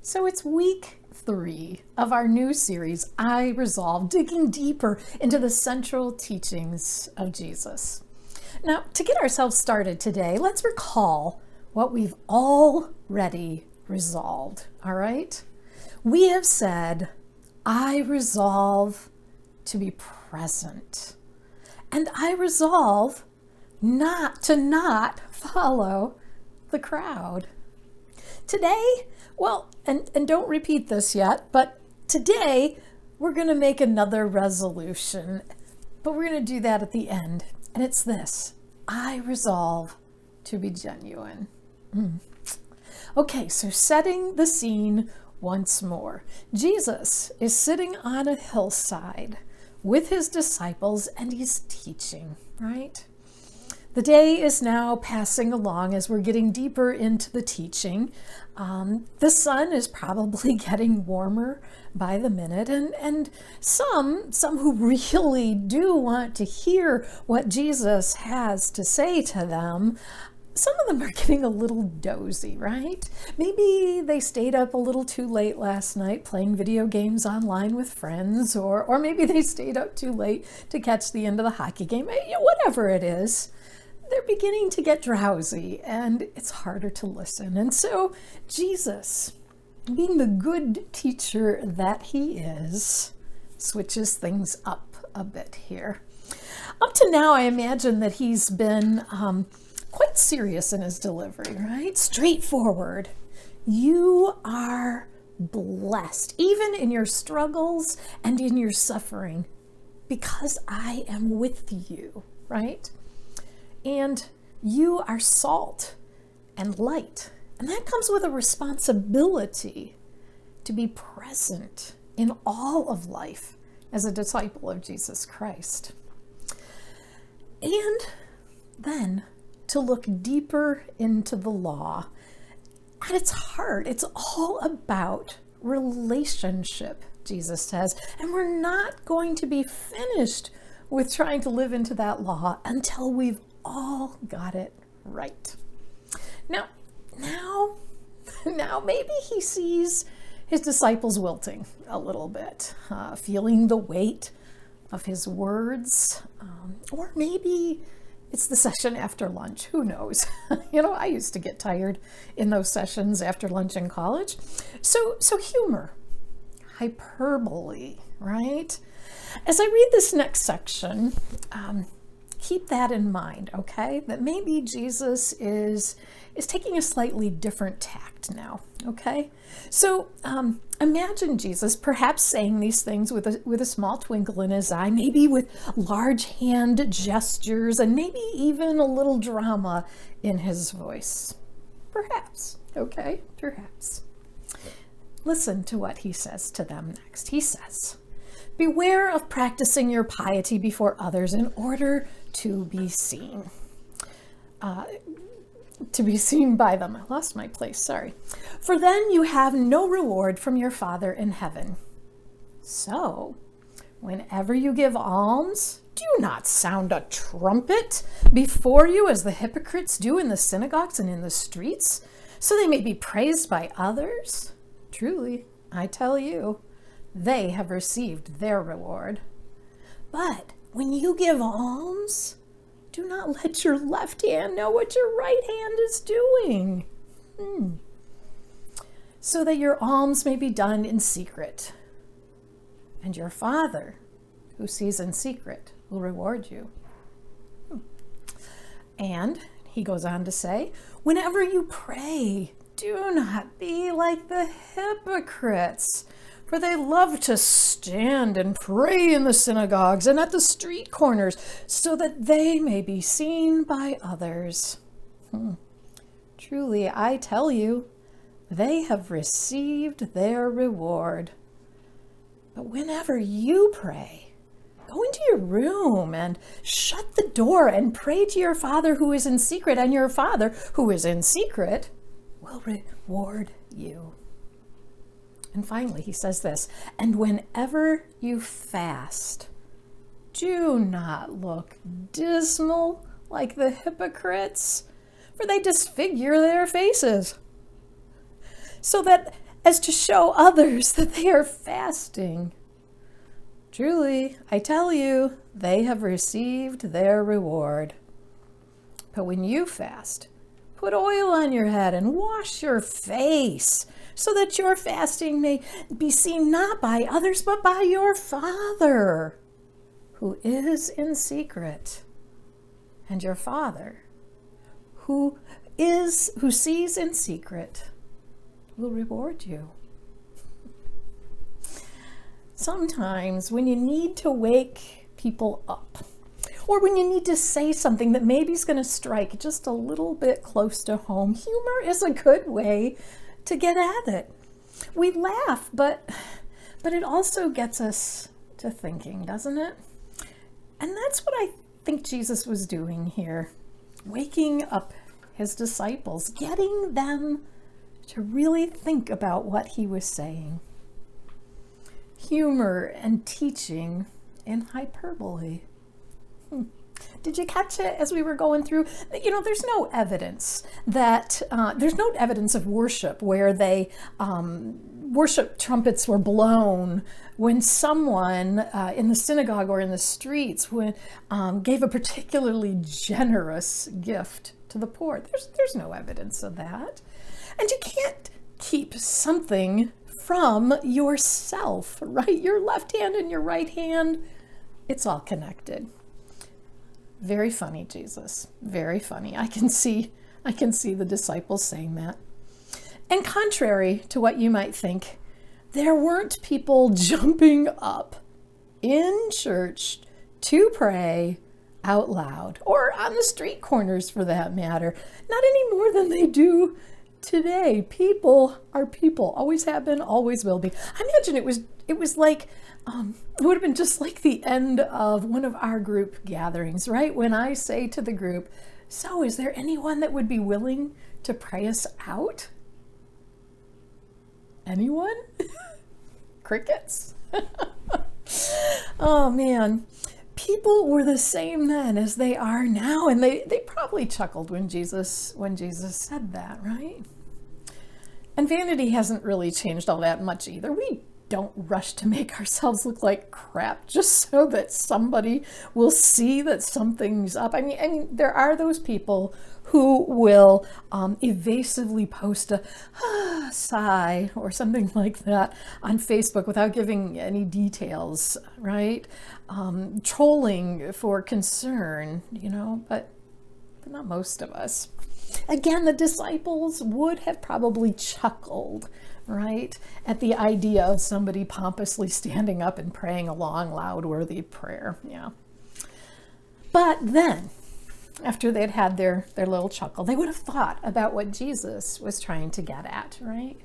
So it's week 3 of our new series, I Resolve, digging deeper into the central teachings of Jesus. Now, to get ourselves started today, let's recall what we've already resolved, all right? We have said, I resolve to be present, and I resolve not to follow the crowd. Today, well, and don't repeat this yet, but today we're going to make another resolution, but we're going to do that at the end. And it's this: I resolve to be genuine. Okay, so setting the scene once more. Jesus is sitting on a hillside with his disciples and he's teaching, right? The day is now passing along as we're getting deeper into the teaching. The sun is probably getting warmer by the minute, and some who really do want to hear what Jesus has to say to them, some of them are getting a little dozy, right? Maybe they stayed up a little too late last night playing video games online with friends, or maybe they stayed up too late to catch the end of the hockey game. Whatever it is, they're beginning to get drowsy and it's harder to listen. And so Jesus, being the good teacher that he is, switches things up a bit here. Up to now, I imagine that he's been quite serious in his delivery, right? Straightforward. You are blessed, even in your struggles and in your suffering, because I am with you, right? And you are salt and light. And that comes with a responsibility to be present in all of life as a disciple of Jesus Christ. And then to look deeper into the law. At its heart, it's all about relationship, Jesus says. And we're not going to be finished with trying to live into that law until we've all got it right. Now maybe he sees his disciples wilting a little bit, feeling the weight of his words, or maybe it's the session after lunch. Who knows? I used to get tired in those sessions after lunch in college. So humor, hyperbole, right? As I read this next section, keep that in mind, okay? That maybe Jesus is taking a slightly different tact now, okay? So imagine Jesus perhaps saying these things with a small twinkle in his eye, maybe with large hand gestures, and maybe even a little drama in his voice. Perhaps, okay? Perhaps. Listen to what he says to them next. He says, beware of practicing your piety before others in order to be seen. To be seen by them. I lost my place, sorry. For then you have no reward from your Father in heaven. So, whenever you give alms, do not sound a trumpet before you as the hypocrites do in the synagogues and in the streets, so they may be praised by others. Truly, I tell you, they have received their reward. But when you give alms, do not let your left hand know what your right hand is doing, so that your alms may be done in secret. And your Father, who sees in secret, will reward you. And he goes on to say, whenever you pray, do not be like the hypocrites, for they love to stand and pray in the synagogues and at the street corners, so that they may be seen by others. Truly, I tell you, they have received their reward. But whenever you pray, go into your room and shut the door and pray to your Father who is in secret, and your Father who is in secret will reward you. And finally, he says this, and whenever you fast, do not look dismal like the hypocrites, for they disfigure their faces, so that as to show others that they are fasting. Truly, I tell you, they have received their reward. But when you fast, put oil on your head and wash your face, so that your fasting may be seen not by others, but by your Father, who is in secret. And your Father, who sees in secret, will reward you. Sometimes when you need to wake people up, or when you need to say something that maybe is going to strike just a little bit close to home, humor is a good way to get at it. We laugh, but it also gets us to thinking, doesn't it? And that's what I think Jesus was doing here, waking up his disciples, getting them to really think about what he was saying. Humor and teaching in hyperbole. Did you catch it as we were going through? There's no evidence of worship where they worship trumpets were blown when someone in the synagogue or in the streets gave a particularly generous gift to the poor. There's no evidence of that. And you can't keep something from yourself, right? Your left hand and your right hand, it's all connected. Very funny, Jesus. Very funny. I can see the disciples saying that. And contrary to what you might think, there weren't people jumping up in church to pray out loud, or on the street corners for that matter, not any more than they do today. People are people, always have been, always will be. I imagine it was like, it would have been just like the end of one of our group gatherings, right? When I say to the group, so is there anyone that would be willing to pray us out? Anyone? Crickets? Oh man, people were the same then as they are now, and they probably chuckled when Jesus said that, right? And vanity hasn't really changed all that much either. We don't rush to make ourselves look like crap just so that somebody will see that something's up. I mean, there are those people who will evasively post a sigh or something like that on Facebook without giving any details, right? Trolling for concern, but not most of us. Again, the disciples would have probably chuckled, right, at the idea of somebody pompously standing up and praying a long, loud, worthy prayer. Yeah. But then, after they'd had their little chuckle, they would have thought about what Jesus was trying to get at, right?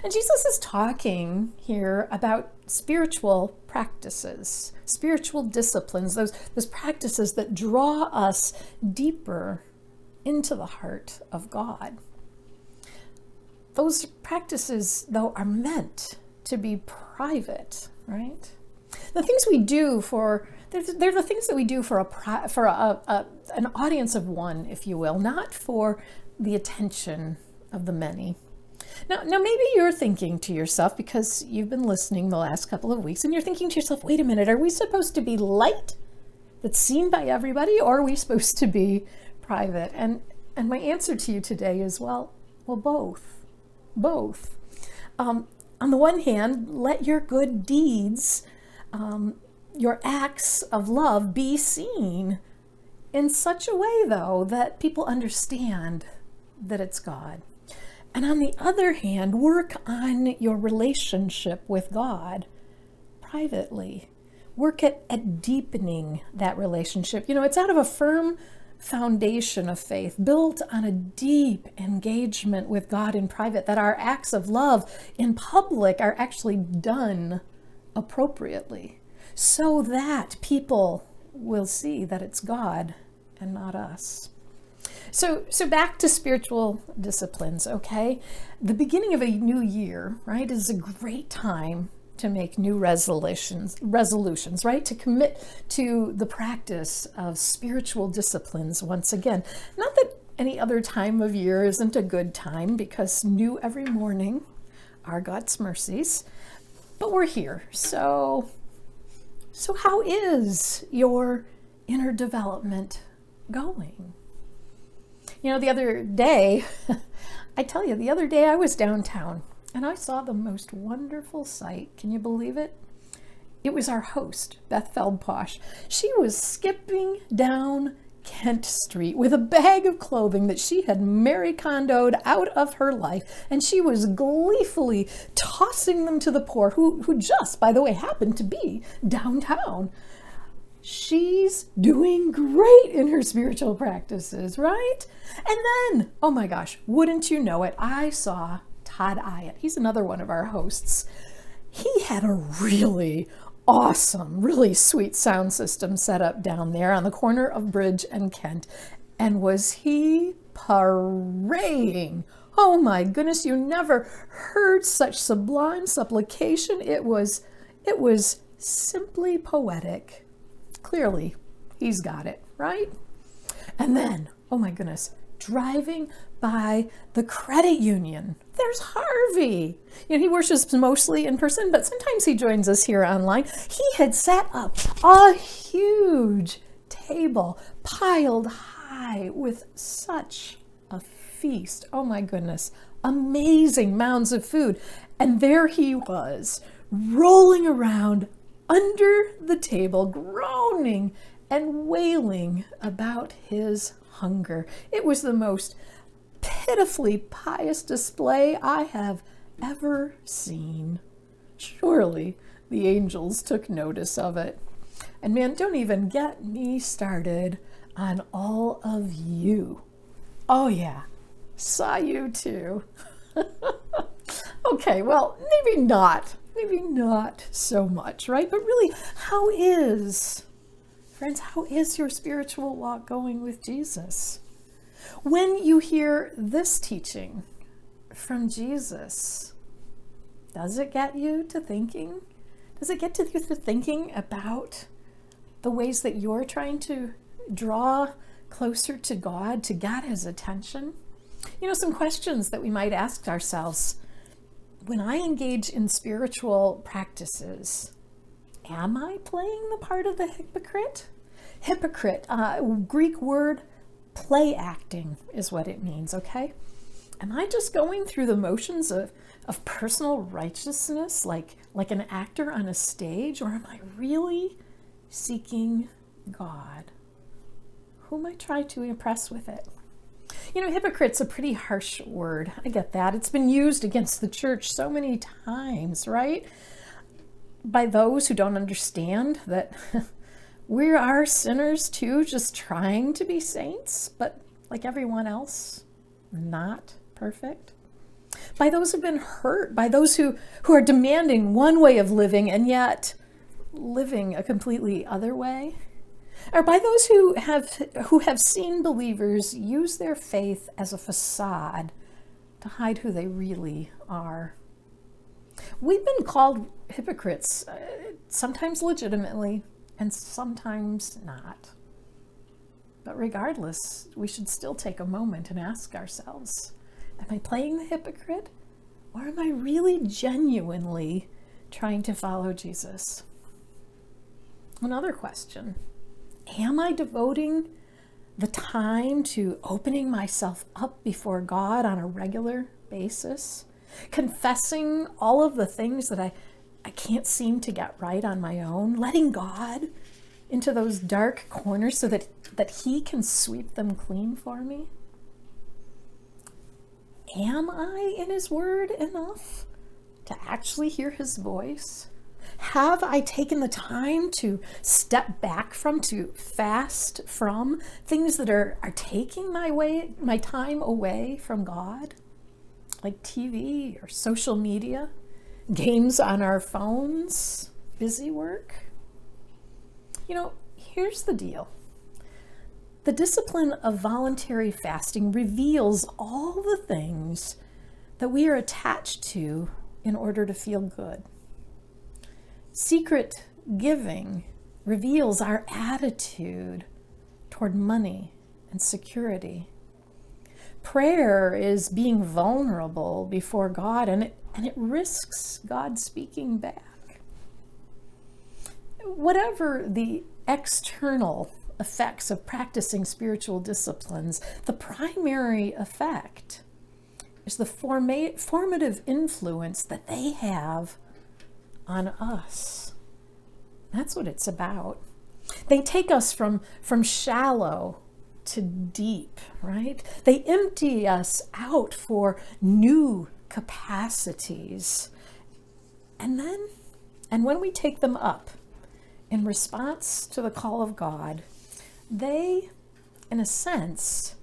And Jesus is talking here about spiritual practices, spiritual disciplines, those practices that draw us deeper into the heart of God. Those practices, though, are meant to be private, right? The things we do they're the things that we do for an audience of one, if you will, not for the attention of the many. Now maybe you're thinking to yourself, because you've been listening the last couple of weeks, and you're thinking to yourself, wait a minute, are we supposed to be light that's seen by everybody, or are we supposed to be private? And my answer to you today is, well, both. On the one hand, let your good deeds, your acts of love be seen in such a way, though, that people understand that it's God. And on the other hand, work on your relationship with God privately. Work at deepening that relationship. It's out of a firm foundation of faith, built on a deep engagement with God in private, that our acts of love in public are actually done appropriately, so that people will see that it's God and not us. So back to spiritual disciplines, okay? The beginning of a new year, right, is a great time to make new resolutions, right? To commit to the practice of spiritual disciplines once again. Not that any other time of year isn't a good time, because new every morning are God's mercies, but we're here. So how is your inner development going? The other day, I was downtown and I saw the most wonderful sight. Can you believe it? It was our host, Beth Feldposh. She was skipping down Kent Street with a bag of clothing that she had Marie Kondoed out of her life, and she was gleefully tossing them to the poor, who just, by the way, happened to be downtown. She's doing great in her spiritual practices, right? And then, oh my gosh, wouldn't you know it, I saw Todd Iott. He's another one of our hosts. He had a really awesome, really sweet sound system set up down there on the corner of Bridge and Kent. And was he praying? Oh my goodness, you never heard such sublime supplication. It was simply poetic. Clearly, he's got it, right? And then, oh my goodness, driving by the credit union, there's Harvey. He worships mostly in person, but sometimes he joins us here online. He had set up a huge table piled high with such a feast. Oh my goodness, amazing mounds of food. And there he was, rolling around under the table, groaning and wailing about his hunger. It was the most pitifully pious display I have ever seen. Surely the angels took notice of it. And man, don't even get me started on all of you. Oh yeah, saw you too. Okay, well, maybe not so much, right? But really, friends, how is your spiritual walk going with Jesus? When you hear this teaching from Jesus, does it get you to thinking? Does it get you to thinking about the ways that you're trying to draw closer to God, to get his attention? Some questions that we might ask ourselves. When I engage in spiritual practices, am I playing the part of the hypocrite? Hypocrite, Greek word, play acting is what it means, okay? Am I just going through the motions of personal righteousness like an actor on a stage, or am I really seeking God? Who am I trying to impress with it? Hypocrite's a pretty harsh word. I get that. It's been used against the church so many times, right? By those who don't understand that we are sinners too, just trying to be saints, but like everyone else, not perfect. By those who've been hurt, by those who are demanding one way of living and yet living a completely other way. Or by those who have seen believers use their faith as a facade to hide who they really are. We've been called hypocrites, sometimes legitimately and sometimes not. But regardless, we should still take a moment and ask ourselves, am I playing the hypocrite, or am I really genuinely trying to follow Jesus? Another question. Am I devoting the time to opening myself up before God on a regular basis? Confessing all of the things that I can't seem to get right on my own? Letting God into those dark corners so that he can sweep them clean for me? Am I in his word enough to actually hear his voice? Have I taken the time to step back from, to fast from things that are taking my time away from God? Like TV or social media, games on our phones, busy work? Here's the deal. The discipline of voluntary fasting reveals all the things that we are attached to in order to feel good. Secret giving reveals our attitude toward money and security. Prayer is being vulnerable before God, and and it risks God speaking back. Whatever the external effects of practicing spiritual disciplines, the primary effect is the formative influence that they have on us. That's what it's about. They take us from shallow to deep, right? They empty us out for new capacities. And when we take them up in response to the call of God, they, in a sense,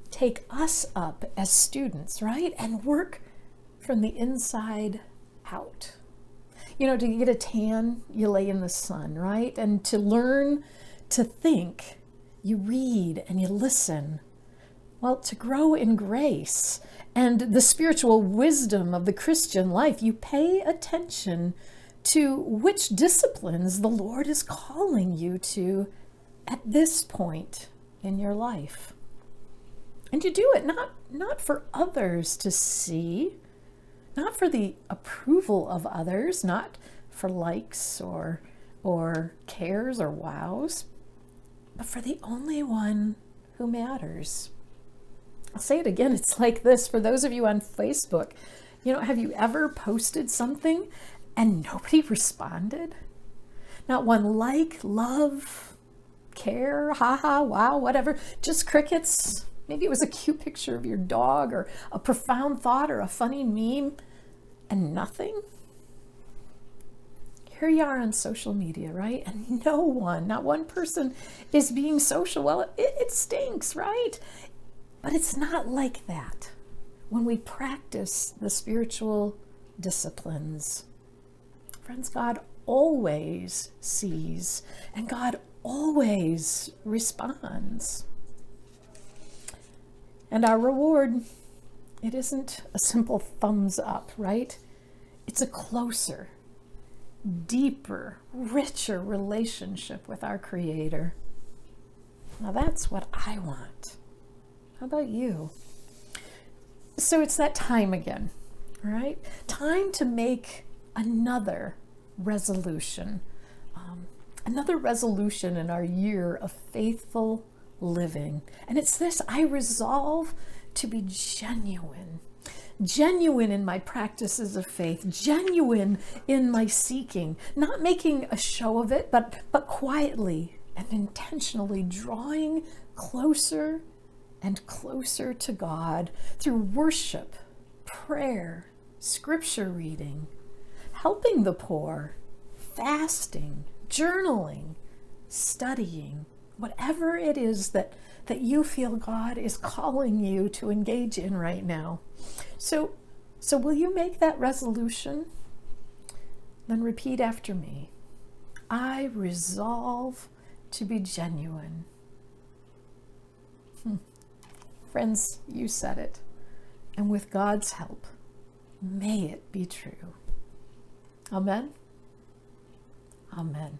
take us up as students, right? And work from the inside out. You know, to get a tan, you lay in the sun, right? And to learn to think, you read and you listen. Well, to grow in grace and the spiritual wisdom of the Christian life, you pay attention to which disciplines the Lord is calling you to at this point in your life. And you do it not for others to see, not for the approval of others, not for likes or cares or wows, but for the only one who matters. I'll say it again, it's like this. For those of you on Facebook, you know, have you ever posted something and nobody responded? Not one like, love, care, haha, wow, whatever, just crickets. Maybe it was a cute picture of your dog or a profound thought or a funny meme, and nothing. Here you are on social media, right? And no one, not one person is being social. Well, it stinks, right? But it's not like that when we practice the spiritual disciplines. Friends, God always sees and God always responds. And our reward, it isn't a simple thumbs up, right? It's a closer, deeper, richer relationship with our Creator. Now that's what I want. How about you? So it's that time again, right? Time to make another resolution. Another resolution in our year of faithful living. And it's this: I resolve to be genuine in my practices of faith, genuine in my seeking, not making a show of it, but quietly and intentionally drawing closer and closer to God through worship, prayer, scripture reading, helping the poor, fasting, journaling, studying, whatever it is that you feel God is calling you to engage in right now. So will you make that resolution? Then repeat after me. I resolve to be genuine. Friends, you said it. And with God's help, may it be true. Amen. Amen.